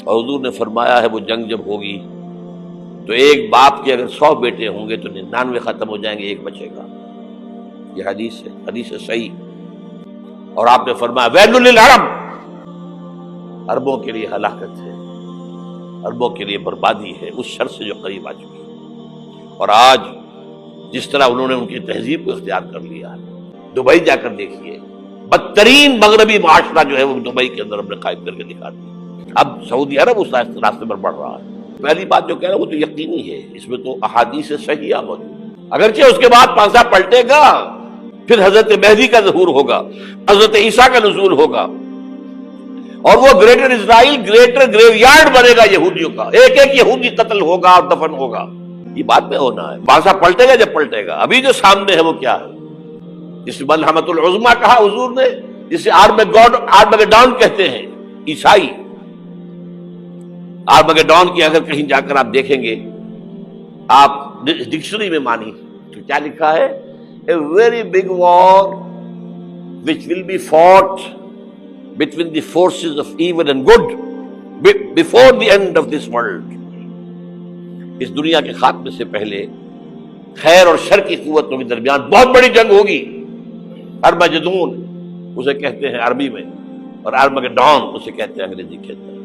اور حضور نے فرمایا ہے وہ جنگ جب ہوگی تو ایک باپ کے اگر 100 بیٹے ہوں گے تو 99 ختم ہو جائیں گے، ایک بچے گا۔ یہ حدیث ہے، حدیث ہے صحیح۔ اور آپ نے فرمایا ویل للعرب، عربوں کے لیے ہلاکت ہے، عربوں کے لیے بربادی ہے اس شر سے جو قریب آ چکی ہے۔ اور آج جس طرح انہوں نے ان کی تہذیب کو اختیار کر لیا ہے، دبئی جا کر دیکھیے، بدترین مغربی معاشرہ جو ہے وہ دبئی کے اندر ہم نے قائم کر کے دکھا دیا۔ اب سعودی عرب اس راستے پر بڑھ رہا ہے۔ پہلی بات جو کہہ رہا ہوں وہ تو یقینی ہے، اس میں تو احادیث صحیحہ موجود، اگرچہ اس کے بعد پانسا پلٹے گا، پھر حضرت مہدی کا ظہور ہوگا، حضرت عیسیٰ کا نزول ہوگا، اور وہ گریٹر اسرائیل گریٹر گریو یارڈ بنے گا یہودیوں کا، ایک ایک یہودی قتل ہوگا اور دفن ہوگا۔ یہ بات میں ہونا ہے، پانسا پلٹے گا جب پلٹے گا۔ ابھی جو سامنے ہے وہ کیا ہے؟ جس ملحمۃ العظمیٰ کہا حضور نے، جسے آرمگیڈون کہتے ہیں عیسائی۔ آرمگیڈون کی اگر کہیں جا کر آپ دیکھیں گے، آپ ڈکشنری میں مانی تو کیا لکھا ہے؟ A very big war which will be fought between the forces of evil and good before the end of this world۔ اس دنیا کے خاتمے سے پہلے خیر اور شر کی قوتوں کے درمیان بہت بڑی جنگ ہوگی۔ ارمجدون اسے کہتے ہیں عربی میں، اور آرمگیڈون اسے کہتے ہیں انگریزی کے اندر۔